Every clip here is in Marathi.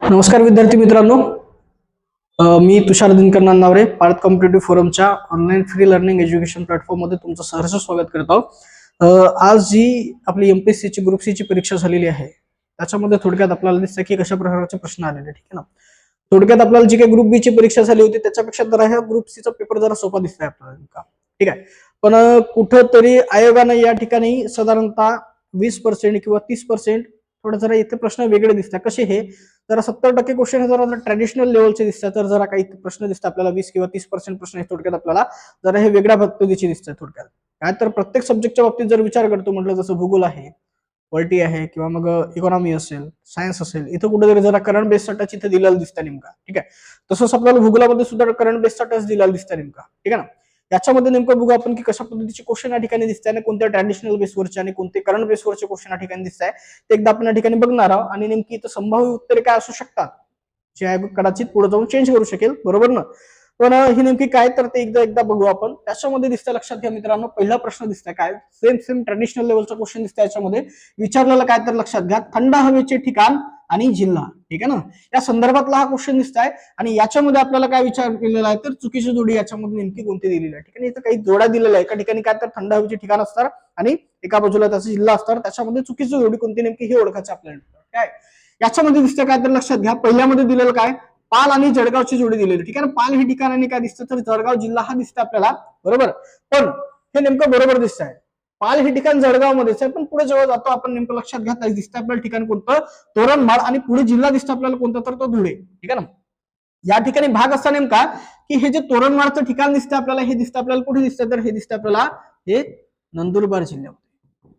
नमस्कार विद्यार्थी मित्रांनो. मी तुषार दिनकर नांदावरे भारत कॉम्पिटेटिव्ह फोरमच्या online free learning education platform मध्ये तुमचं सहर्ष स्वागत करत आहोत. आज जी आपली एमपीएससी ची ग्रुप सी ची परीक्षा झालेली आहे त्याच्यामध्ये थोडक्यात आपल्याला दिसतं की कशा प्रकारचे प्रश्न आलेले, ठीक आहे ना. थोडक्यात आपल्याला जी काही ग्रुप बी ची परीक्षा झाली होती त्याच्यापेक्षा जरा ह्या ग्रुप सी चा पेपर जरा सोपा दिसतोय आपल्याला, ठीक आहे. पण कुठंतरी आयोगानं या ठिकाणी साधारणतः 20% किंवा 30% थोडं जरा इथे प्रश्न वेगळे दिसतात. कसे हे जरा 70% क्वेश्चन हे जरा ट्रॅडिशनल लेवलचे दिसतात, तर जरा काही प्रश्न दिसतात आपल्याला 20 किंवा 30% प्रश्न हे थोडक्यात आपल्याला जरा हे वेगळ्या पद्धतीचे दिसतात. थोडक्यात काय तर प्रत्येक सब्जेक्टच्या बाबतीत जर विचार करतो म्हटलं, जसं भूगोल आहे, पॉलिटी आहे, किंवा मग इकॉनॉमी असेल, सायन्स असेल, इथं कुठेतरी जरा करंट बेसचा टच इथे दिलेला दिसतं नेमका, ठीक आहे. तसंच आपल्याला भूगोलामध्ये सुद्धा करंट बेसचा टच दिलेला दिसतं नेमका, ठीक आहे ना. याच्यामध्ये नेमकं बघू आपण की कशा पद्धतीचे क्वेश्चन या ठिकाणी दिसत आहे आणि कोणत्या ट्रॅडिशनल बेसवरचे आणि कोणते करंट बेसवरचे क्वेश्चन या ठिकाणी दिसत आहे ते एकदा आपण या ठिकाणी बघणार आहोत. आणि नेमकी इथं संभाव्य उत्तरे काय असू शकतात जे आयोग कदाचित पुढे जाऊन चेंज करू शकेल, बरोबर ना. पण ही नेमकी काय तर ते एकदा एकदा बघू आपण. त्याच्यामध्ये दिसतं, लक्षात घ्या मित्रांनो, पहिला प्रश्न दिसतंय काय, सेम ट्रॅडिशनल लेवलचा क्वेश्चन दिसतंय. याच्यामध्ये विचारलेलं काय तर लक्षात घ्या, थंड हवेचे ठिकाण आणि जिल्हा, ठीक आहे ना, या संदर्भातला हा क्वेश्चन दिसतंय. आणि याच्यामध्ये आपल्याला काय विचार केलेला आहे तर चुकीची जोडी याच्यामध्ये नेमकी कोणती दिलेली आहे, ठीक आहे. इथं काही जोड्या दिलेल्या आहे. एका ठिकाणी काय तर थंड हवेचे ठिकाण असतात आणि एका बाजूला त्याचा जिल्हा असतात, त्याच्यामध्ये चुकीची जोडी कोणती नेमकी हे ओळखायचं आपल्याला, काय. याच्यामध्ये दिसतं काय तर लक्षात घ्या, पहिल्यामध्ये दिलेलं काय, पाल आणि जळगावची जोडी दिलेली, ठीक आहे ना. पाल हे ठिकाणाने काय दिसतं तर जळगाव जिल्हा हा दिसतं आपल्याला, बरोबर. पण हे नेमकं बरोबर दिसत आहे. पाल हे ठिकाण जळगाव मध्येच आहे, पण पुढे जेव्हा जातो आपण नेमकं लक्षात घ्या दिसतं आपल्याला ठिकाण कोणतं, तोरणमाळ, आणि पुढे जिल्हा दिसतं आपल्याला कोणता तर तो धुळे, ठीक आहे ना. या ठिकाणी भाग असा नेमका की हे जे तोरणमाळचं ठिकाण दिसतं आपल्याला, हे दिसतं आपल्याला कुठे दिसतं तर हे दिसतं आपल्याला हे नंदुरबार जिल्ह्यामध्ये.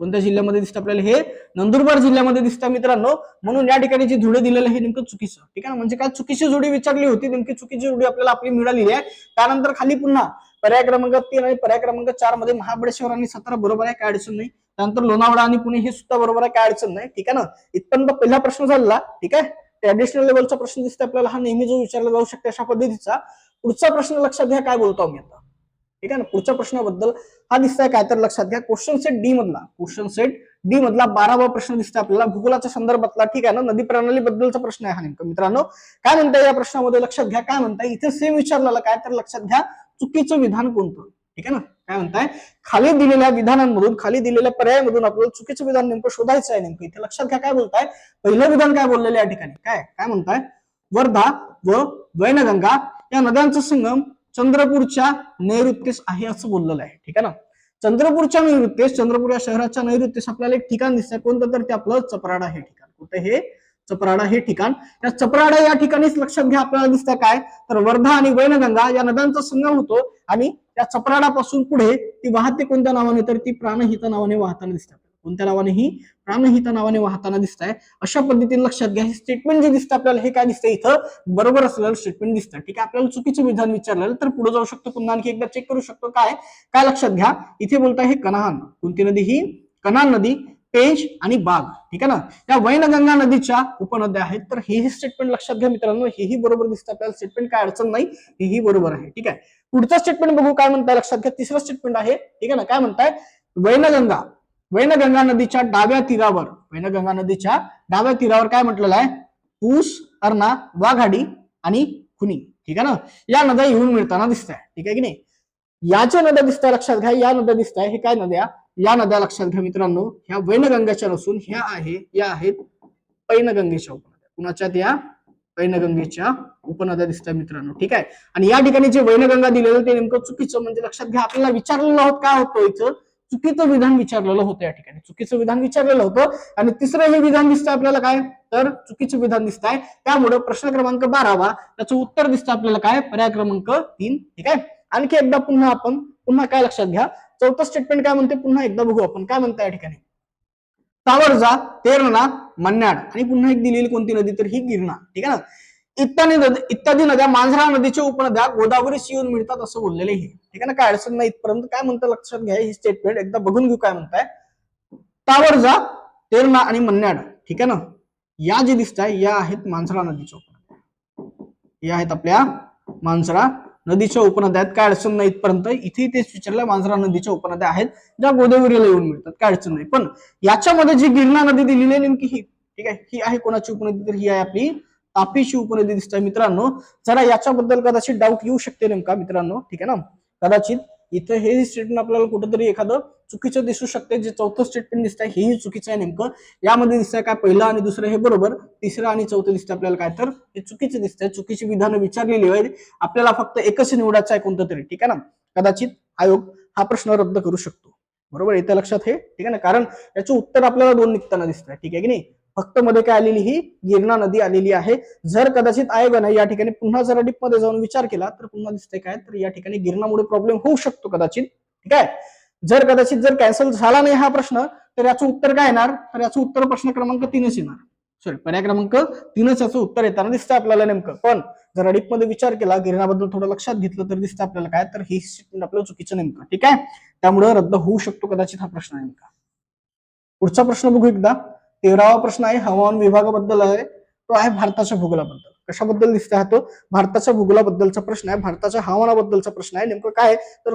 कोणत्या जिल्ह्यामध्ये दिसतं आपल्याला, हे नंदुरबार जिल्ह्यामध्ये दिसतं मित्रांनो. म्हणून या ठिकाणी जे धुळे दिलेलं हे नेमकं चुकीचं, ठीक आहे ना. म्हणजे काय चुकीची जोडी विचारली होती, नेमकी चुकीची जोडी आपल्याला आपली मिळालेली आहे. त्यानंतर खाली पुन्हा पर्याय क्रमांक 3 आणि पर्याय क्रमांक 4 मध्ये महाबळेश्वर आणि सातारा बरोबर आहे, काय अडचण नाही. त्यानंतर लोणावळा आणि पुणे हे सुद्धा बरोबर आहे, काय अडचण नाही, ठीक आहे ना. इथपर्यंत पहिला प्रश्न झाला, ठीक आहे. ट्रॅडिशनल लेवलचा प्रश्न दिसतो आपल्याला, हा नेहमी जो विचारला जाऊ शकतो अशा पद्धतीचा. पुढचा प्रश्न लक्षात घ्या काय बोलतो मी आता, ठीक आहे ना. पुढच्या प्रश्नाबद्दल हा दिसतंय काय तर लक्षात घ्या, क्वेश्चन सेट डी मधला, क्वेश्चन सेट डी मधला 12वा प्रश्न दिसतोय आपल्याला भूगोलाच्या संदर्भातला, ठीक आहे ना. नदी प्रणाली बद्दलचा प्रश्न आहे हा नेमका मित्रांनो. काय म्हणताय या प्रश्नामध्ये लक्षात घ्या, काय म्हणताय इथे सेम विचारलेला काय तर लक्षात घ्या, चुकीचं विधान कोणतं, ठीक आहे ना. काय म्हणताय, खाली दिलेल्या विधानांमधून, खाली दिलेल्या पर्यायामधून आपल्याला चुकीचं विधान नेमकं शोधायचं आहे. नेमकं इथे लक्षात घ्या काय बोलताय, पहिलं विधान काय बोललेलं या ठिकाणी, काय काय म्हणताय, वर्धा व वैनगंगा या नद्यांचा संगम चंद्रपूरच्या नैऋत्येस आहे असं बोललेलं आहे, ठीक आहे ना. चंद्रपूरच्या नैऋत्येस, चंद्रपूर या शहराच्या नैऋत्येस आपल्याला एक ठिकाण दिसतंय, कोणतं तर ते आपलं चपराडा हे ठिकाण. कुठे हे, चपराडा हे ठिकाण. या चपराडा या ठिकाणीच लक्षात घ्या आपल्याला दिसतं काय तर वर्धा आणि वैनगंगा या नद्यांचा संगम होतो. आणि त्या चपराडापासून पुढे ती वाहते कोणत्या नावाने तर ती प्राणहिता नावाने वाहताना दिसतात. कोणत्या नावाने, ही प्राणहिता नावाने वाहताना दिसत आहे. अशा पद्धतीने लक्षात घ्या, हे स्टेटमेंट जे दिसतं आपल्याला हे काय दिसतं इथं बरोबर असलेलं स्टेटमेंट दिसतं, ठीक आहे. आपल्याला चुकीचं विधान विचारलेलं तर पुढे जाऊ शकतो, पुन्हा आणखी एकदा चेक करू शकतो. काय काय लक्षात घ्या, इथे बोलताय हे कन्हान, कोणती नदी, ही कन्हान नदी, पेंच आणि बाग, ठीक आहे ना. या वैनगंगा नदीच्या उपनद्या आहेत. तर हेही स्टेटमेंट लक्षात घ्या मित्रांनो, हेही बरोबर दिसतं आपल्याला स्टेटमेंट, काय अडचण नाही, हेही बरोबर आहे, ठीक आहे. पुढचं स्टेटमेंट बघू काय म्हणताय, लक्षात घ्या तिसरं स्टेटमेंट आहे, ठीक आहे ना. काय म्हणताय, वैनगंगा, वैनगंगा नदीच्या डाव्या तीरावर, वैनगंगा नदीच्या डाव्या तीरावर काय म्हटलेलं आहे, पूस, अर्णा, वाघाडी आणि खुनी, ठीक आहे ना. या नद्या येऊन मिळताना दिसत आहे, ठीक आहे की नाही. याच्या नद्या दिसत आहे, लक्षात घ्या या नद्या दिसत आहे. हे काय नद्या, या नद्या लक्षात घ्या मित्रांनो, ह्या वैनगंगाच्या नसून ह्या आहेत पैनगंगेच्या उपनद्या. कुणाच्या, त्या पैनगंगेच्या उपनद्या दिसतात मित्रांनो, ठीक आहे. आणि या ठिकाणी जे वैनगंगा दिलेलं ते नेमकं चुकीचं, म्हणजे लक्षात घ्या आपल्याला विचारलेलं आहोत काय होतं इथं, चुकीचं विधान विचारलेलं होतं या ठिकाणी, चुकीचं विधान विचारलेलं होतं. आणि तिसरं हे विधान दिसतं आपल्याला काय तर चुकीचं विधान दिसत आहे. त्यामुळे प्रश्न क्रमांक 12 त्याचं उत्तर दिसतं आपल्याला काय, पर्याय क्रमांक 3, ठीक आहे. आणखी एकदा पुन्हा काय लक्षात घ्या, चौथं स्टेटमेंट काय म्हणते पुन्हा एकदा बघू आपण, काय म्हणतं या ठिकाणी, सावरजा, तेरणा, मन्याड आणि पुन्हा एक दिलेली कोणती नदी तर ही गिरणा, ठीक आहे ना. इत्यादी नद्या मांजरा नदीच्या उपनद्या गोदावरीस येऊन मिळतात असं बोललेले हे, ठीक आहे ना. काय अडचण नाही इथपर्यंत. काय म्हणतं लक्षात घ्या, ही स्टेटमेंट एकदा बघून घेऊ काय म्हणताय, सावरजा, तेरणा आणि मन्याड, ठीक आहे ना. या जे दिसत आहे या आहेत मांजरा नदीच्या उपनद्या, या आहेत आपल्या मांजरा नदीच्या उपनद्या आहेत. काय अडचण नाही इथपर्यंत. इथे तेच विचारलं, मांजरा नदीच्या उपनद्या आहेत ज्या गोदावरीला येऊन मिळतात, काय अडचण नाही. पण याच्यामध्ये जी गिरणा नदी दिलेली आहे नेमकी ही, ठीक आहे, ही आहे कोणाची उपनदी तर ही आहे आपली तापीची उपनदी दिसते मित्रांनो. जरा याच्याबद्दल कदाचित डाऊट येऊ शकते नेमका मित्रांनो, ठीक आहे ना. कदाचित इथं हे स्टेटमेंट आपल्याला कुठेतरी एखादं चुकीचं दिसू शकते. जे चौथं स्टेटमेंट दिसतंय हेही चुकीचं आहे नेमकं. यामध्ये दिसतंय काय पहिलं आणि दुसरं हे बरोबर, तिसरं आणि चौथं दिसतंय आपल्याला काय तर हे चुकीचं दिसतंय. चुकीची विधानं विचारलेली आहेत. आपल्याला फक्त एकच निवडायचं आहे कोणतं तरी, ठीक आहे ना. कदाचित आयोग हा प्रश्न रद्द करू शकतो. बरोबर, येत्या लक्षात हे, ठीक आहे ना. कारण याचं उत्तर आपल्याला दोन निघताना दिसतंय, ठीक आहे की नाही. फक्त मध्ये काय आलेली ही गिरणा नदी आलेली आहे. जर कदाचित आयोगाने या ठिकाणी पुन्हा जरा डीप मध्ये जाऊन विचार केला तर पुन्हा दिसतंय काय तर या ठिकाणी गिरणामुळे प्रॉब्लेम होऊ शकतो कदाचित, ठीक आहे. जर कदाचित जर कॅन्सल झाला नाही हा प्रश्न तर याचं उत्तर काय येणार, तर याचं उत्तर प्रश्न क्रमांक 3च येणार. सॉरी, पर्याय क्रमांक 3च याचं उत्तर येताना दिसतं आपल्याला नेमकं. पण जर डीप मध्ये विचार केला, गिरणाबद्दल थोडं लक्षात घेतलं तर दिसतं आपल्याला काय तर ही स्टेटमेंट आपल्याला चुकीचं नेमकं, ठीक आहे. त्यामुळे रद्द होऊ शकतो कदाचित हा प्रश्न नेमका. पुढचा प्रश्न बघू एकदा. 13वा प्रश्न आहे हवामान विभागाबद्दल आहे. तो आहे भारताच्या भूगोलाबद्दल. कशाबद्दल दिसतोय हा, तो भारताच्या भूगोलाबद्दलचा प्रश्न आहे. भारताच्या हवामानाबद्दलचा प्रश्न आहे. नेमकं काय तर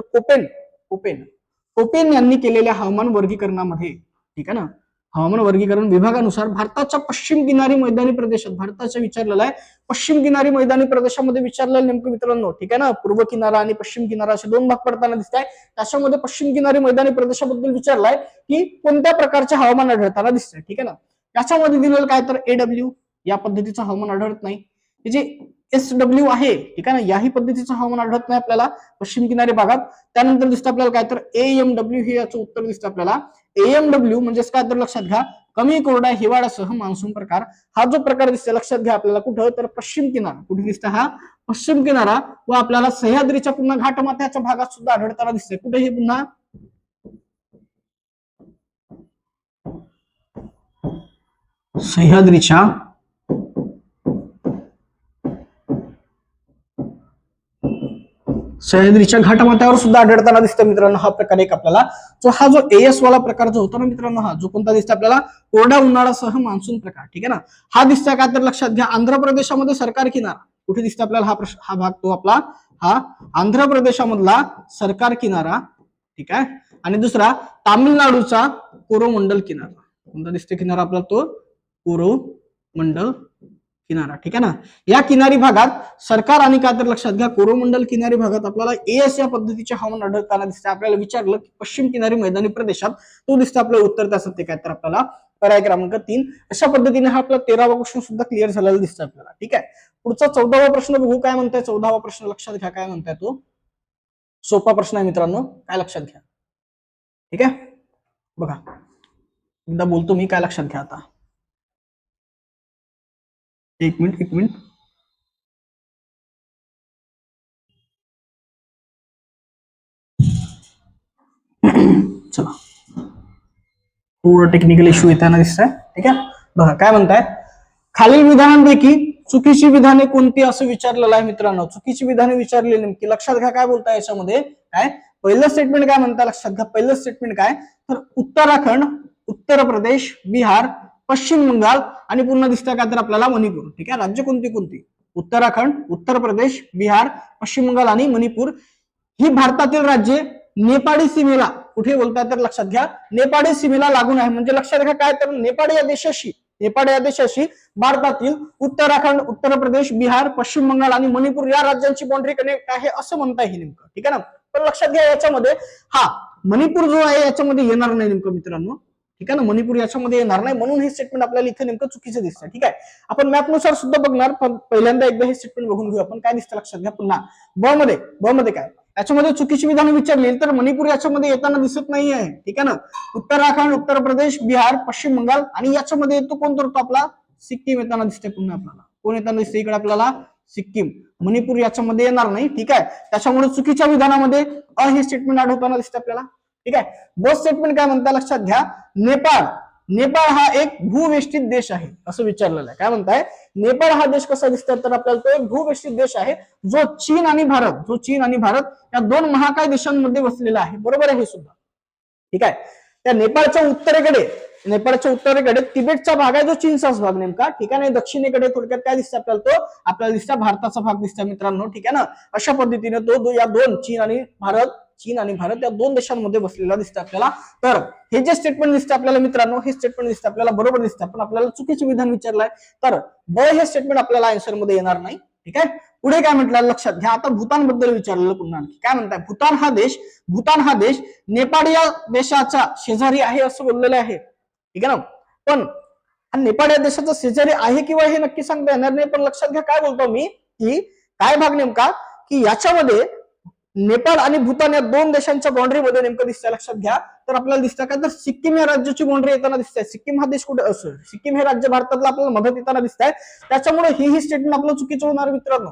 कोपेन यांनी केलेल्या हवामान वर्गीकरणामध्ये, ठीक आहे ना, हवामान वर्गीकरण विभागानुसार भारताच्या पश्चिम किनारी मैदानी प्रदेशात, भारताच्या विचारलेला आहे पश्चिम किनारी मैदानी प्रदेशामध्ये विचारलेलं नेमकं मित्रांनो, ठीक आहे ना. पूर्व किनारा आणि पश्चिम किनारा असे दोन भाग पडताना दिसत आहे. त्याच्यामध्ये पश्चिम किनारी मैदानी प्रदेशाबद्दल विचारलाय की कोणत्या प्रकारचे हवामान आढळताना दिसतंय, ठीक आहे ना. याच्यामध्ये दिलेलं काय तर AW या पद्धतीचं हवामान आढळत नाही. हे जे SW आहे, ठीक आहे ना, याही पद्धतीचं हवामान आढळत नाही आपल्याला पश्चिम किनारी भागात. त्यानंतर दिसतं आपल्याला काय तर AMW हे याचं उत्तर दिसतं आपल्याला. AMW म्हणजेच काय तर लक्षात घ्या, कमी कोरडा हिवाळ्यासह मान्सून प्रकार. हा जो प्रकार दिसतो लक्षात घ्या आपल्याला कुठं तर पश्चिम किनारा. कुठे दिसतं हा पश्चिम किनारा व आपल्याला सह्याद्रीच्या पुन्हा घाटमाथ्याच्या भागात सुद्धा आढळताना दिसतंय. कुठे हे पुन्हा सह्याद्रीच्या घाटमाथ्यावर सुद्धा आढळताना दिसतं मित्रांनो. हा प्रकार एक आपल्याला हा जो AS वाला प्रकार जो होता ना मित्रांनो, हा जो कोणता दिसतो आपल्याला कोरडा उन्हाळ्यासह मान्सून प्रकार, ठीक आहे ना. हा दिसतोय काय तर लक्षात घ्या आंध्र प्रदेशामध्ये सरकार किनारा. कुठे दिसतो आपल्याला हा भाग तो आपला हा आंध्र प्रदेशामधला सरकार किनारा, ठीक आहे. आणि दुसरा तामिळनाडूचा कोरोमंडल किनारा. कोणता दिसतो किनारा आपला तो कोरोमंडल किनारा, ठीक आहे ना. या किनारी भागात सरकार आणि काय तर लक्षात घ्या कोरोमंडल किनारी भागात आपल्याला AS या पद्धतीचे हवामान आढळताना दिसते. आपल्याला विचारलं की पश्चिम किनारी मैदानी प्रदेशात, तो दिसतं आपलं उत्तर त्याचं ते काय तर आपल्याला पर्याय क्रमांक 3. अशा पद्धतीने हा आपला 13वा क्वेश्चन सुद्धा क्लिअर झालेला दिसतं आपल्याला, ठीक आहे. पुढचा 14वा प्रश्न बघू काय म्हणताय. 14वा प्रश्न लक्षात घ्या काय म्हणताय तो. सोपा प्रश्न आहे मित्रांनो, काय लक्षात घ्या, ठीक आहे. बघा एकदा बोलतो मी, काय लक्षात घ्या आता. एक मिनिट चला, थोडं टेक्निकल इश्यू येताना दिसतंय, ठीक आहे. बघा काय म्हणताय, खालील विधानांपैकी चुकीची विधाने कोणती असं विचारलेलं आहे मित्रांनो. चुकीची विधाने विचारलेली नेमकी लक्षात घ्या काय बोलताय याच्यामध्ये. काय पहिलं स्टेटमेंट काय म्हणता लक्षात घ्या. पहिलं स्टेटमेंट काय तर उत्तराखंड, उत्तर प्रदेश, बिहार, पश्चिम बंगाल आणि पुन्हा दिसतं काय तर आपल्याला मणिपूर, ठीक आहे. राज्य कोणती कोणती, उत्तराखंड, उत्तर प्रदेश, बिहार, पश्चिम बंगाल आणि मणिपूर ही भारतातील राज्ये नेपाळी सीमेला, कुठे बोलताय तर लक्षात घ्या नेपाळी सीमेला लागून आहे. म्हणजे लक्षात घ्या काय तर नेपाळ या देशाशी भारतातील उत्तराखंड, उत्तर प्रदेश, बिहार, पश्चिम बंगाल आणि मणिपूर या राज्यांची बाउंड्री कनेक्ट आहे असं म्हणता येईल नेमकं, ठीक आहे ना. पण लक्षात घ्या याच्यामध्ये हा मणिपूर जो आहे याच्यामध्ये येणार नाही नेमकं मित्रांनो, ठीक आहे ना. मणिपूर याच्यामध्ये येणार नाही म्हणून हे स्टेटमेंट आपल्याला इथे नेमकं चुकीचं दिसतं, ठीक आहे. आपण मॅपनुसार सुद्धा बघणार, पण पहिल्यांदा एकदा हे स्टेटमेंट बघून घेऊ आपण. काय दिसतं लक्षात घ्या पुन्हा ब मध्ये काय याच्यामध्ये चुकीची विधानं विचारली तर मणिपूर याच्यामध्ये येताना दिसत नाही आहे, ठीक आहे ना. उत्तराखंड, उत्तर प्रदेश, बिहार, पश्चिम बंगाल आणि याच्यामध्ये येतो कोण तर आपला सिक्कीम येताना दिसते. पुन्हा आपल्याला कोण येताना दिसते इकडे आपल्याला सिक्कीम. मणिपूर याच्यामध्ये येणार नाही, ठीक आहे. त्याच्यामुळे चुकीच्या विधानामध्ये हे स्टेटमेंट आढळताना दिसते आपल्याला, ठीक आहे. ब स्टेटमेंट काय म्हणता लक्षात घ्या, नेपाळ हा एक भूवेष्टित देश आहे असं विचारलेलं आहे. काय म्हणताय नेपाळ हा देश कसा दिसतोय तर आपल्याला तो एक भूवेष्टित देश आहे जो चीन आणि भारत या दोन महाकाय देशांमध्ये वसलेला आहे. बरोबर आहे हे सुद्धा, ठीक आहे. त्या नेपाळच्या उत्तरेकडे तिबेटचा भाग आहे जो चीनचाच भाग नेमका, ठीक आहे. दक्षिणेकडे थोडक्यात काय दिसतं आपल्याला तो आपल्याला दिसतं भारताचा भाग दिसतो मित्रांनो, ठीक आहे ना. अशा पद्धतीने तो या दोन चीन आणि भारत चीन आणि भारत या दोन देशांमध्ये बसलेला दिसतं आपल्याला. तर हे जे स्टेटमेंट दिसतं आपल्याला मित्रांनो, हे स्टेटमेंट दिसतं आपल्याला बरोबर दिसतं, पण आपल्याला चुकीचे विधान विचारलंय, तर ब हे स्टेटमेंट आपल्याला आन्सर मध्ये येणार नाही. ठीक आहे. पुढे काय म्हटलं लक्षात घ्या. आता भूतान बद्दल विचारलेलं पुन्हा आणखी काय म्हणताय. भूतान हा देश नेपाळ या देशाचा शेजारी आहे असं बोललेलं आहे. ठीक आहे ना. पण नेपाळ या देशाचा शेजारी आहे किंवा हे नक्की सांगता येणार नाही, पण लक्षात घ्या काय बोलतो मी, की काय भाग नेमका, की याच्यामध्ये नेपाळ आणि भूतान या दोन देशांच्या बाउंड्रीमध्ये नेमकं दिसतंय. लक्षात घ्या. तर आपल्याला दिसतं काय, तर सिक्कीम या राज्याची बाउंड्री येताना दिसतंय. सिक्कीम हा देश कुठे असं, सिक्कीम हे राज्य भारतातलं आपल्याला मदत येताना दिसतंय. त्याच्यामुळे ही स्टेटमेंट आपलं चुकीचं होणार मित्रांनो.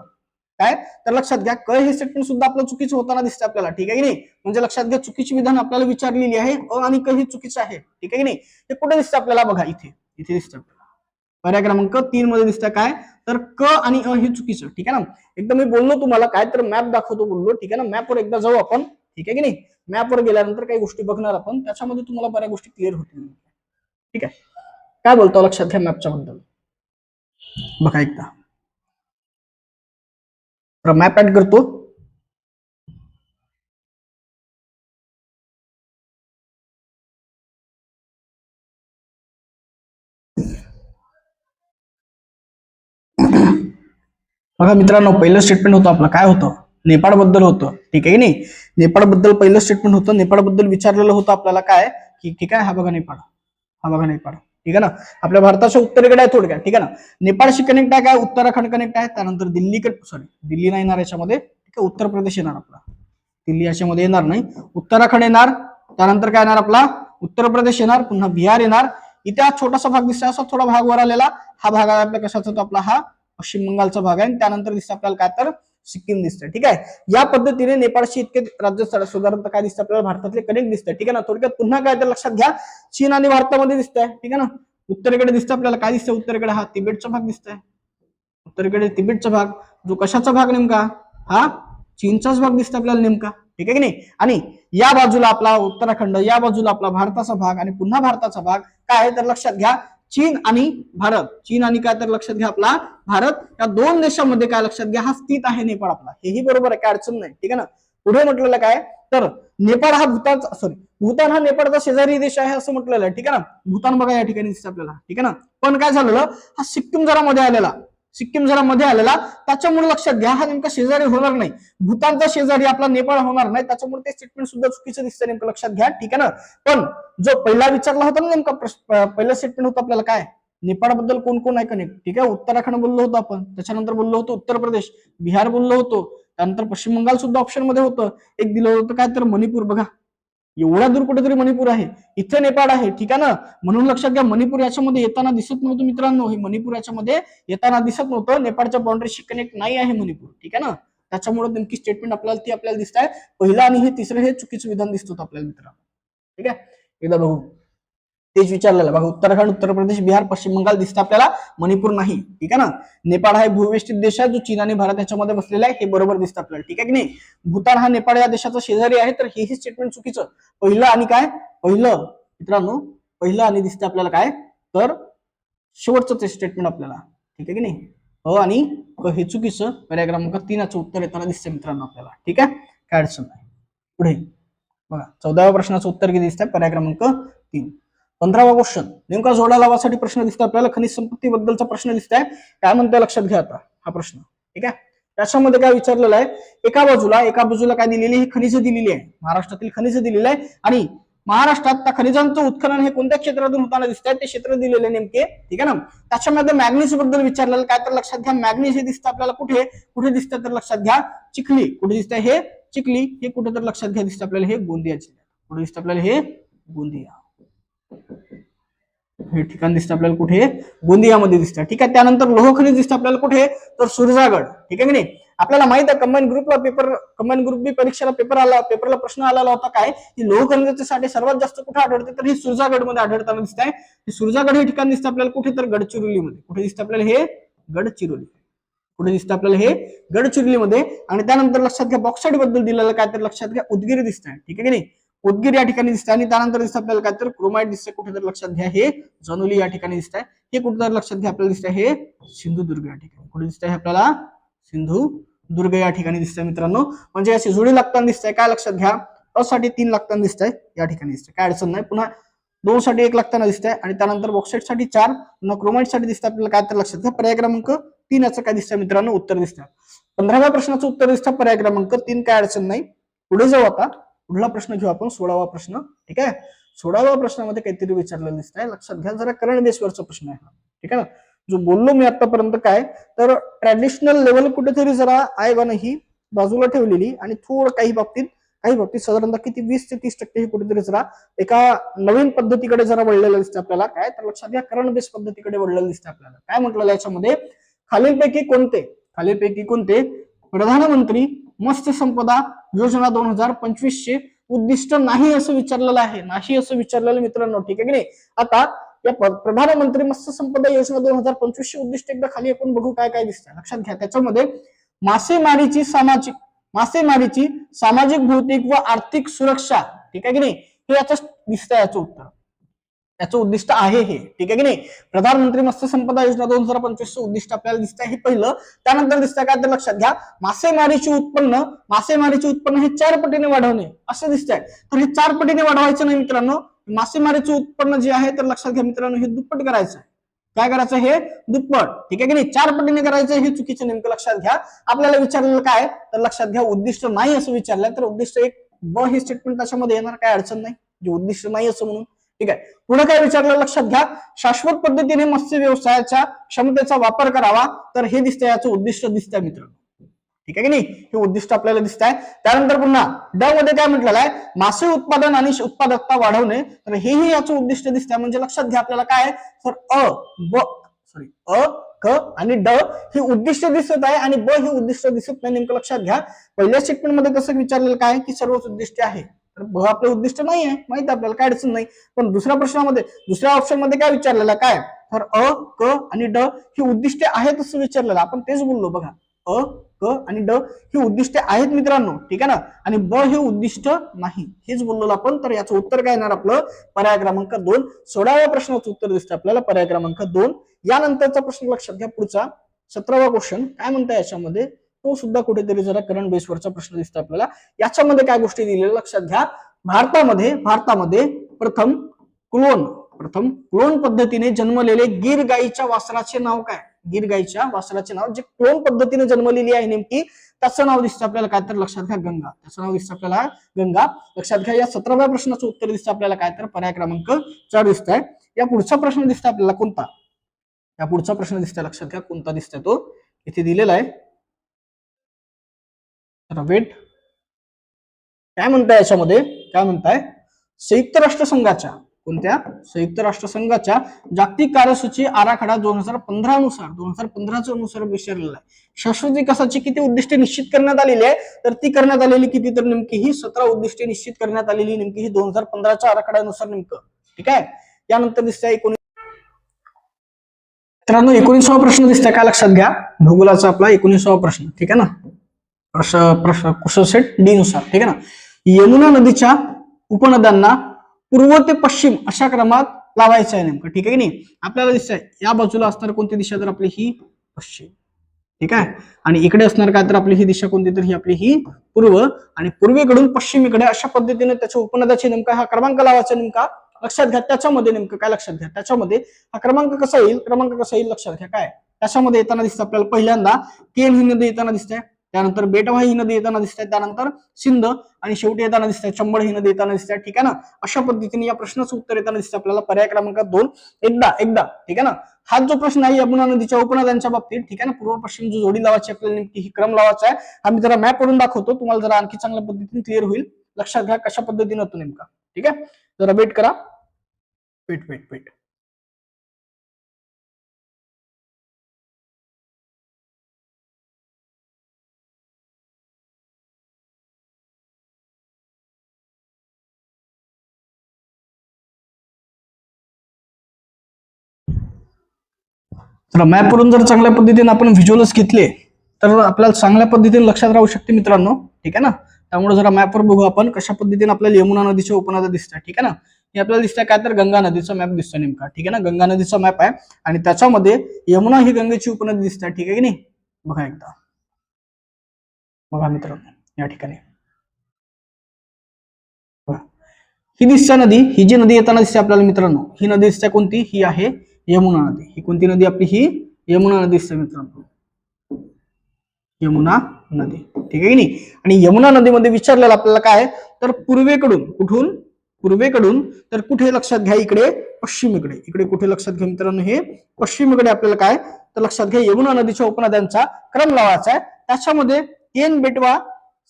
काय, तर लक्षात घ्या क हे स्टेटमेंट सुद्धा आपलं चुकीचं होताना दिसतं आपल्याला. ठीक आहे की नाही. म्हणजे लक्षात घ्या चुकीची विधान आपल्याला विचारलेली आहे. अ आणि क ही चुकीचं आहे. ठीक आहे की नाही. हे कुठे दिसतं आपल्याला बघा, इथे दिसतं आपल्याला. पर्याय क्रमांक 3 मध्ये दिसतं काय, तर क आणि अ हे चुकीचं. ठीक आहे ना. एकदा मी बोललो तुम्हाला काय, तर मॅप दाखवतो बोललो. ठीक आहे ना. मॅपवर एकदा जाऊ आपण. ठीक आहे की नाही. मॅपवर गेल्यानंतर काही गोष्टी बघणार आपण, त्याच्यामध्ये तुम्हाला बऱ्याच गोष्टी क्लिअर होतील. ठीक आहे. काय बोलतो लक्षात घ्या मॅपच्या बद्दल बघा एकदा. मॅप ऍड करतो. बघा मित्रांनो, पहिलं स्टेटमेंट होतं आपलं काय होतं, नेपाळ बद्दल होतं. ठीक आहे की नाही. नेपाळ बद्दल पहिलं स्टेटमेंट होतं. नेपाळ बद्दल विचारलेलं होतं आपल्याला काय, की ठीक आहे हा बघा नेपाळ, हा बघा नेपाळ. ठीक आहे ना. आपल्या भारताच्या उत्तरेकडे आहे थोडक्यात. ठीक आहे ना. नेपाळशी कनेक्ट आहे काय, उत्तराखंड कनेक्ट आहे. त्यानंतर दिल्ली नाही येणार याच्यामध्ये. ठीक आहे. उत्तर प्रदेश येणार आपला. दिल्ली याच्यामध्ये येणार नाही. उत्तराखंड येणार. त्यानंतर काय येणार आपला, उत्तर प्रदेश येणार. पुन्हा बिहार येणार. इथे हा छोटासा भाग दिसतो, असा थोडा भाग वर आलेला. हा भाग आहे आपल्या कशाचा होतो, आपला हा पश्चिम बंगालचा भाग आहे. त्यानंतर दिसतं आपल्याला काय, तर सिक्कीम दिसतं. ठीक आहे. या पद्धतीने नेपाळशी इतके राज्य साधारणतः काय दिसतं आपल्याला, भारतातले कनेक्ट दिसतं. ठीक आहे ना. थोडक्यात पुन्हा काय, तर लक्षात घ्या चीन आणि भारतामध्ये दिसतंय. ठीक आहे ना. उत्तरेकडे दिसतं आपल्याला काय दिसतं, उत्तरेकडे हा तिबेटचा भाग दिसतोय. उत्तरेकडे तिबेटचा भाग, जो कशाचा भाग नेमका, हा चीनचाच भाग दिसतो आपल्याला नेमका. ठीक आहे की नाही. आणि या बाजूला आपला उत्तराखंड, या बाजूला आपला भारताचा भाग आणि पुन्हा भारताचा भाग काय, तर लक्षात घ्या चीन आणि भारत. चीन आणि काय, तर लक्षात घ्या आपला भारत. या दोन देशांमध्ये काय लक्षात घ्या, हा स्थित आहे नेपाळ आपला. हेही बरोबर आहे, काय अडचण नाही. ठीक आहे ना. पुढे म्हटलेलं काय, तर नेपाळ हा भूतान हा नेपाळचा शेजारी देश आहे असं म्हटलेलं आहे. ठीक आहे ना. भूतान बघा या ठिकाणी दिसतं आपल्याला. ठीक आहे ना. पण काय झालेलं, हा सिक्कीम जरा मध्ये आलेला, त्याच्यामुळे लक्षात घ्या हा नेमका शेजारी होणार नाही. भूतानचा शेजारी आपला नेपाळ होणार नाही. त्याच्यामुळे ते स्टेटमेंट सुद्धा चुकीचं दिसतं नेमकं, लक्षात घ्या. ठीक आहे ना. पण जो पहिला विचारला होता ना नेमका, पहिलं स्टेटमेंट होतं आपल्याला काय, नेपाळ बद्दल कोण कोण आहे कनेक्ट. ठीक आहे. उत्तराखंड बोललो होतो आपण. त्याच्यानंतर बोललो होतो उत्तर प्रदेश, बिहार बोललो होतो. त्यानंतर पश्चिम बंगाल सुद्धा ऑप्शन मध्ये होतं. एक दिलं होतं काय, तर मणिपूर. बघा एवढ्या दूर कुठेतरी मणिपूर आहे, इथे नेपाळ आहे. ठीक आहे ना. म्हणून लक्षात घ्या मणिपूर याच्यामध्ये येताना दिसत नव्हतं मित्रांनो. हे मणिपूर याच्यामध्ये येताना दिसत नव्हतं. नेपाळच्या बाउंड्रीशी कनेक्ट नाही आहे मणिपूर. ठीक आहे ना. त्याच्यामुळे नेमकी स्टेटमेंट आपल्याला दिसत आहे. पहिलं आणि हे तिसरं हे चुकीचं विधान दिसत होतं आपल्याला मित्रांनो. ठीक आहे. एकदा बघू. तेच विचारलेलं बघा, उत्तराखंड, उत्तर प्रदेश, बिहार, पश्चिम बंगाल दिसतं आपल्याला, मणिपूर नाही. ठीक आहे ना. नेपाळ हा भूवेष्टित देश आहे, जो चीन आणि भारत याच्यामध्ये बसलेला आहे. हे बरोबर दिसतं आपल्याला. ठीक आहे की नाही. भूतान हा नेपाळ या देशाचा शेजारी आहे, तर हेही स्टेटमेंट चुकीचं. पहिलं आणि काय, पहिलं मित्रांनो, पहिलं आणि दिसतं आपल्याला काय, तर शेवटचं ते स्टेटमेंट आपल्याला. ठीक आहे की नाही. अ आणि क हे चुकीचं. पर्याय क्रमांक 3चं उत्तर येताना दिसतं मित्रांनो आपल्याला. ठीक आहे. काय अडचण नाही. पुढे बघा 14व्या प्रश्नाचं उत्तर किती दिसतंय, पर्याय क्रमांक 3. 15वा क्वेश्चन, नेमका जोडा लावासाठी प्रश्न दिसतोय आपल्याला. खनिज संपत्ती बद्दलचा प्रश्न दिसतोय. काय म्हणतोय लक्षात घ्या आता हा प्रश्न. ठीक आहे. त्याच्यामध्ये काय विचारलेलं आहे, एका बाजूला काय दिलेली, ही खनिज दिलेली आहे, महाराष्ट्रातील खनिज दिलेली आहे. आणि महाराष्ट्रात त्या खनिजांचं उत्खनन हे कोणत्या क्षेत्रातून होताना दिसतंय, ते क्षेत्र दिलेले नेमके. ठीक आहे ना. त्याच्यामध्ये मॅग्नीज बद्दल विचारलेलं काय, तर लक्षात घ्या मॅग्नीज हे दिसतं आपल्याला कुठे दिसतं, तर लक्षात घ्या चिखली. कुठे दिसतंय हे चिखली. हे कुठे तर लक्षात घ्या दिसतं आपल्याला, हे गोंदिया जिल्ह्यात. कुठे दिसतं आपल्याला, हे गोंदिया. हे ठिकाण दिसतं आपल्याला कुठे, गोंदियामध्ये दिसतं. ठीक आहे. त्यानंतर लोह खनिज दिसतं आपल्याला कुठे, तर सुरजागड. ठीक आहे की नाही. आपल्याला माहित आहे कंबाईन ग्रुप बी परीक्षेला पेपरला प्रश्न आलेला होता काय, की लोह खनिजाचे साठे सर्वात जास्त कुठे आढळते, तर हे सुरजागड मध्ये आढळताना दिसत आहे. हे सुरजागड हे ठिकाण दिसतं आपल्याला कुठे, तर गडचिरोलीमध्ये. कुठे दिसतं आपल्याला, हे गडचिरोली. कुठे दिसतं आपल्याला, हे गडचिरोलीमध्ये. आणि त्यानंतर लक्षात घ्या बॉक्साईट बद्दल दिलेलं काय, तर लक्षात घ्या उदगीर दिसत आहे. ठीक आहे की नाही. उदगीर या ठिकाणी दिसतं. आणि त्यानंतर दिसतं आपल्याला काय, तर क्रोमाइट दिसतं. कुठे तर लक्षात घ्या, हे जनोली या ठिकाणी दिसत आहे. हे कुठे तर लक्षात घ्या आपल्याला दिसतं, हे सिंधुदुर्ग या ठिकाणी. कुठे दिसत आहे आपल्याला, सिंधुदुर्ग या ठिकाणी दिसतंय मित्रांनो. म्हणजे अशी जोडी लागताना दिसतंय. काय लक्षात घ्या, साठी 3 लागताना दिसत आहे, या ठिकाणी दिसतंय, काय अडचण नाही. पुन्हा 2 साठी 1 लागताना दिसत आहे आणि त्यानंतर बॉक्साईट साठी 4, पुन्हा क्रोमाइट साठी दिसतं आपल्याला. काय तर लक्षात घ्या, पर्याय क्रमांक 3 याचं काय दिसतं मित्रांनो, उत्तर दिसतं. 15व्या प्रश्नाचं उत्तर दिसतं पर्याय क्रमांक 3, काय अडचण नाही. पुढे जाऊ आता, पुढला प्रश्न घेऊ आपण, 16वा प्रश्न. ठीक आहे, 16व्या प्रश्नामध्ये काहीतरी विचारलेलं दिसतंय, लक्षात घ्या, जरा करंट बेसवरचा प्रश्न आहे. ठीक आहे ना, जो बोललो मी आतापर्यंत काय, तर ट्रॅडिशनल लेवल कुठेतरी जरा आयोगाने ही बाजूला ठेवलेली आणि थोडं काही बाबतीत साधारणतः किती 20 ते 30% हे कुठेतरी जरा एका नवीन पद्धतीकडे जरा वळलेलं दिसतं आपल्याला. काय तर लक्षात घ्या, करंट बेस पद्धतीकडे वळलेलं दिसतं आपल्याला. काय म्हटलेलं याच्यामध्ये, खालीलपैकी कोणते प्रधानमंत्री मत्स्य संपदा योजना 2025 चे उद्दिष्ट नाही असं विचारलेलं आहे, नाही असं विचारलेलं मित्रांनो. ठीक आहे की नाही. आता या प्रधानमंत्री मत्स्य संपदा योजना 2025 चे उद्दिष्ट एकदा खाली आपण बघू काय काय दिसतं. लक्षात घ्या, त्याच्यामध्ये मासेमारीची सामाजिक भौतिक व आर्थिक सुरक्षा, ठीक आहे की नाही, हे याचं दिसतं, याचं उत्तर, याचं उद्दिष्ट आहे हे. ठीक आहे की नाही. प्रधानमंत्री मत्स्य संपदा योजना 2025 चं उद्दिष्ट आपल्याला दिसतंय हे पहिलं. त्यानंतर दिसतंय काय तर लक्षात घ्या, मासेमारीचे उत्पन्न हे 4 पटीने वाढवणे असं दिसतंय. तर हे 4 पटीने वाढवायचं नाही मित्रांनो, मासेमारीचे उत्पन्न जे आहे तर लक्षात घ्या मित्रांनो, हे दुप्पट करायचं आहे. काय करायचं, हे दुप्पट. ठीक आहे की नाही, 4 पटीने करायचं, हे चुकीचं नेमकं लक्षात घ्या. आपल्याला विचारलेलं काय तर लक्षात घ्या, उद्दिष्ट नाही असं विचारलंय, तर उद्दिष्ट एक ब हे स्टेटमेंट त्याच्यामध्ये येणार, काय अडचण नाही, जे उद्दिष्ट नाही असं म्हणून. ठीक आहे, पुढे काय विचारलं लक्षात घ्या, शाश्वत पद्धतीने मत्स्य व्यवसायाच्या क्षमतेचा वापर करावा, तर हे दिसतंय, याचं उद्दिष्ट दिसतंय मित्रांनो. ठीक आहे की नाही, हे उद्दिष्ट आपल्याला दिसत आहे. त्यानंतर पुन्हा ड मध्ये काय म्हटलेलं आहे, मासे उत्पादन आणि उत्पादकता वाढवणे, तर हेही याचं उद्दिष्ट दिसतंय. म्हणजे लक्षात घ्या आपल्याला काय, तर अ क आणि ड हे उद्दिष्ट दिसत आहे आणि ब हे उद्दिष्ट दिसत नाही. नेमकं लक्षात घ्या, पहिल्या स्टेटमेंट मध्ये कसं विचारलेलं काय की सर्वच उद्दिष्ट आहे, तर ब आपलं उद्दिष्ट नाही आहे, माहिती आपल्याला, काय अडचण नाही. पण दुसऱ्या ऑप्शन मध्ये काय विचारलेलं काय, तर अ क आणि ड ही उद्दिष्टे आहेत असं विचारलेलं. आपण तेच बोललो बघा, अ क आणि ड ही उद्दिष्टे आहेत मित्रांनो. ठीक आहे ना, आणि ब हे उद्दिष्ट नाही, हेच बोललो आपण. तर याचं उत्तर काय येणार आपलं, पर्याय क्रमांक 2. 16व्या प्रश्नाचं उत्तर दिसतं आपल्याला, पर्याय क्रमांक 2. यानंतरचा प्रश्न लक्षात घ्या, पुढचा 17वा क्वेश्चन काय म्हणता याच्यामध्ये, तो सुद्धा कुठेतरी जरा करंट बेसवरचा प्रश्न दिसतो आपल्याला. याच्यामध्ये काय गोष्टी दिलेल्या लक्षात घ्या, भारतामध्ये प्रथम क्लोन पद्धतीने जन्मलेले गीर गाईच्या वासराचे नाव काय, गीर गाईच्या वासराचे नाव जे क्लोन पद्धतीने जन्मलेली आहे नेमकी, त्याचं नाव दिसतं आपल्याला काय तर लक्षात घ्या, गंगा. त्याचं नाव दिसतं आपल्याला गंगा. लक्षात घ्या, या 17व्या प्रश्नाचं उत्तर दिसतं आपल्याला काय तर पर्याय क्रमांक 4 दिसत आहे. या पुढचा प्रश्न दिसतो आपल्याला कोणता, या पुढचा प्रश्न दिसतोय, लक्षात घ्या कोणता दिसतोय तो, इथे दिलेला आहे. वेट, काय म्हणताय याच्यामध्ये, काय म्हणताय, संयुक्त राष्ट्रसंघाच्या जागतिक कार्यसूची आराखडा 2015 नुसार विचारलेला आहे. शाश्वत विकासाची किती उद्दिष्टे निश्चित करण्यात आलेली आहे, तर ती करण्यात आलेली किती, तर नेमकी ही 17 उद्दिष्टे निश्चित करण्यात आलेली, नेमकी ही 2015च्या आराखड्यानुसार नेमकं. ठीक आहे, यानंतर दिसतंय मित्रांनो 19वा प्रश्न दिसतंय, काय लक्षात घ्या, भूगोलाचा आपला 19वा प्रश्न. ठीक आहे ना, प्रश्न सेट डी नुसार. ठीक आहे ना, यमुना नदीच्या उपनद्यांना पूर्व ते पश्चिम अशा क्रमात लावायचं आहे नेमकं. ठीक आहे की नाही, आपल्याला दिसतंय या बाजूला असणार कोणती दिशा, तर आपली ही पश्चिम. ठीक आहे, आणि इकडे असणार काय तर आपली ही दिशा कोणती, तर ही आपली ही पूर्व, आणि पूर्वेकडून पश्चिमेकडे अशा पद्धतीने त्याच्या उपनद्याची नेमका हा क्रमांक लावायचा नेमका. लक्षात घ्या, त्याच्यामध्ये नेमकं काय लक्षात घ्या, त्याच्यामध्ये हा क्रमांक कसा येईल लक्षात घ्या. काय त्याच्यामध्ये येताना दिसतं आपल्याला, पहिल्यांदा केन ही नदी येताना दिसते, त्यानंतर बेटवा ही नदी येताना दिसते, त्यानंतर सिंध, आणि शेवटी येताना दिसते चंबळ ही नदी येताना दिसते. ठीक आहे ना, अशा पद्धतीने या प्रश्नाचं उत्तर येताना दिसतं आपल्याला पर्याय क्रमांक 2. एकदा. ठीक आहे ना, हा जो प्रश्न आहे यमुना नदीच्या उपनद्यांच्या बाबतीत. ठीक आहे ना, पूर्व पश्चिम जो जोडी लावायची आपल्याला नेमकी ही क्रम लावायचा आहे. आम्ही जरा मॅप करून दाखवतो, तुम्हाला जरा आणखी चांगल्या पद्धतीने क्लिअर होईल. लक्षात घ्या कशा पद्धतीने होतो नेमका. ठीक आहे, जरा वेट करा, वेट. तर मॅप वरून जर चांगल्या पद्धतीने आपण व्हिज्युअल्स घेतले तर आपल्याला चांगल्या पद्धतीने लक्षात राहू शकते मित्रांनो. ठीक आहे ना, त्यामुळे जरा मॅपवर बघू आपण कशा पद्धतीने आपल्याला यमुना नदीच्या उपनद्या दिसतात. ठीक आहे ना, हे आपल्याला दिसतंय काय तर गंगा नदीचा मॅप दिसतो नेमका. ठीक आहे ना, गंगा नदीचा मॅप आहे आणि त्याच्यामध्ये यमुना ही गंगेची उपनदी दिसते. ठीक आहे की नाही, बघा एकदा, बघा मित्रांनो या ठिकाणी ही दिसते नदी, ही जी नदी येताना दिसते आपल्याला मित्रांनो, ही नदी दिसते कोणती, ही आहे यमुना नदी. ही कोणती नदी आपली, ही यमुना नदी दिसते मित्रांनो, यमुना नदी. ठीक आहे की नाही. आणि यमुना नदीमध्ये विचारलेलं आपल्याला काय, तर पूर्वेकडून, कुठून, पूर्वेकडून तर कुठे लक्षात घ्या, इकडे पश्चिमेकडे. इकडे कुठे लक्षात घ्या मित्रांनो, हे पश्चिमेकडे आपल्याला काय, तर लक्षात घ्या यमुना नदीच्या उपनद्यांचा क्रम लावायचा आहे. त्याच्यामध्ये केन, बेटवा,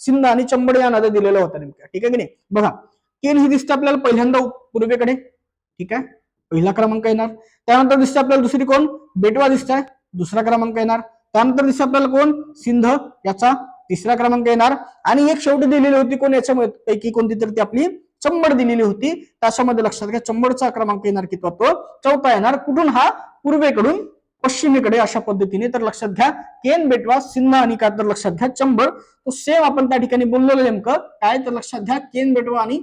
सिंध आणि चंबळ या नद्या दिलेल्या होत्या नेमक्या. ठीक आहे की नाही. बघा, केन ही दिसते आपल्याला पहिल्यांदा पूर्वेकडे. ठीक आहे, पहिला क्रमांक येणार. त्यानंतर दिसते आपल्याला दुसरी कोण, बेटवा दिसत आहे, दुसरा क्रमांक येणार. त्यानंतर दिसते आपल्याला कोण, सिंध, याचा तिसरा क्रमांक येणार. आणि एक शेवटी दिलेली होती कोण, याच्यापैकी कोणती तर ती आपली चंबळ दिलेली होती. त्याच्यामध्ये लक्षात घ्या चंबळचा क्रमांक येणार कितवा, तो चौथा येणार. कुठून, हा पूर्वेकडून पश्चिमेकडे अशा पद्धतीने. तर लक्षात घ्या केन, बेटवा, सिंध आणि काय, तर लक्षात घ्या चंबळ. तो सेम आपण त्या ठिकाणी बोललेलं नेमकं काय, तर लक्षात घ्या केन, बेटवा आणि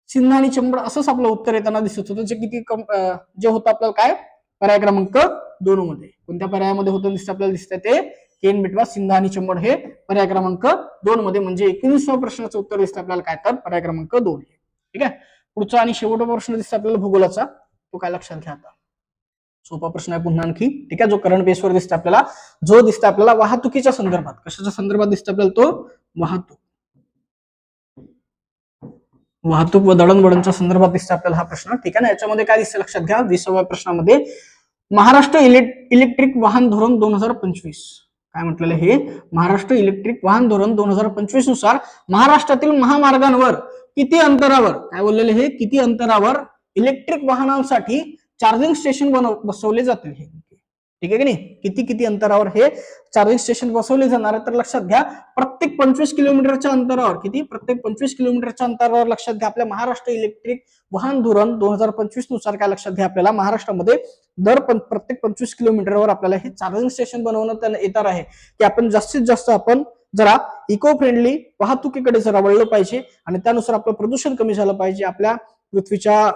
सिंध आणि चंबळ असंच आपलं उत्तर येताना दिसत होतं. जे किती जे होतं आपल्याला काय, पर्याय क्रमांक 2 मध्ये. कोणत्या पर्यायामध्ये होतं दिसतं आपल्याला, दिसतंय ते केन, बेटवा, सिंध आणि चंबळ हे पर्याय क्रमांक 2 मध्ये. म्हणजे 19व्या प्रश्नाचं उत्तर दिसतं आपल्याला काय, तर पर्याय क्रमांक 2. ठीक आहे. पुढचा आणि शेवटचा प्रश्न दिसतो आपल्याला भूगोलाचा, तो काय लक्षात घ्या आता. सोपा प्रश्न आहे पुन्हा आणखी. ठीक आहे, जो करंट बेसवर दिसतो आपल्याला, जो दिसतो आपल्याला वाहतुकीच्या संदर्भात. कशाच्या संदर्भात दिसतो आपल्याला, तो वाहतूक, वाहतूक व दळणवळणच्या संदर्भात दिसतो आपल्याला हा प्रश्न. ठीक आहे ना. याच्यामध्ये काय दिसतं लक्षात घ्या, 20व्या प्रश्नामध्ये महाराष्ट्र इलेक्ट्रिक वाहन धोरण 2025 काय म्हटलेलं, हे महाराष्ट्र इलेक्ट्रिक वाहन धोरण 2025 नुसार महाराष्ट्रातील महामार्गांवर किती अंतरावर, काय बोललेले, हे किती अंतरावर इलेक्ट्रिक वाहनांसाठी चार्जिंग स्टेशन बसवले जातील. हे ठीक आहे की नाही, किती किती अंतरावर हे चार्जिंग स्टेशन बसवले जाणार आहे. तर लक्षात घ्या प्रत्येक 25 किलोमीटरच्या अंतरावर, किती, प्रत्येक 25 किलोमीटरच्या अंतरावर लक्षात घ्या आपल्या महाराष्ट्र इलेक्ट्रिक वाहन धोरण 2025 नुसार काय लक्षात घ्या आपल्याला महाराष्ट्रामध्ये प्रत्येक 25 किलोमीटरवर आपल्याला हे चार्जिंग स्टेशन बनवण्यात येणार आहे. की आपण जास्तीत जास्त आपण जरा इको फ्रेंडली वाहतुकीकडे जरा वळलं पाहिजे आणि त्यानुसार आपलं प्रदूषण कमी झालं पाहिजे. आपल्या पृथ्वीच्या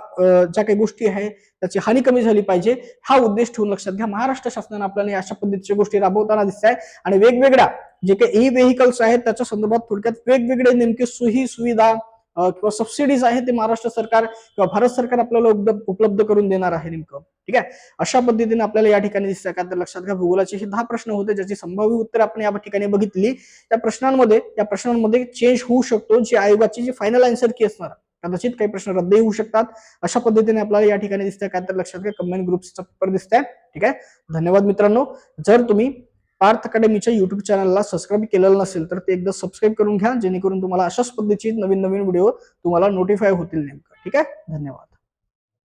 ज्या काही गोष्टी आहेत त्याची हानी कमी झाली पाहिजे, हा उद्देश ठेवून लक्षात घ्या महाराष्ट्र शासनाने आपल्याला अशा पद्धतीच्या गोष्टी राबवताना दिसत आहे. आणि वेगवेगळ्या जे काही ई व्हेकल्स आहेत त्याच्या संदर्भात थोडक्यात वेगवेगळे नेमके सुविधा किंवा सबसिडीज आहेत ते महाराष्ट्र सरकार किंवा भारत सरकार आपल्याला उपलब्ध करून देणार आहे नेमकं. ठीक आहे, अशा पद्धतीने आपल्याला या ठिकाणी दिसतं. का तर लक्षात घ्या भूगोलाचे हे 10 प्रश्न होते ज्याची संभाव्य उत्तर आपण या ठिकाणी बघितली. त्या प्रश्नांमध्ये चेंज होऊ शकतो. जी आयोगाची जी फायनल आन्सर की असणार, कदाचित काही प्रश्न रद्द होऊ शकतात. अशा पद्धतीने आपल्याला या ठिकाणी दिसतंय. काय तर लक्षात घ्या कंबाईन ग्रुप्सचा पेपर दिसतंय. ठीक आहे, धन्यवाद मित्रांनो. जर तुम्ही पार्थ अकॅडमीच्या युट्यूब चॅनलला सबस्क्राईब केलेलं नसेल तर ते एकदा सबस्क्राईब करून घ्या, जेणेकरून तुम्हाला अशाच पद्धतीचे नवीन नवीन व्हिडिओ तुम्हाला नोटिफाय होतील नेमकं. ठीक आहे, धन्यवाद.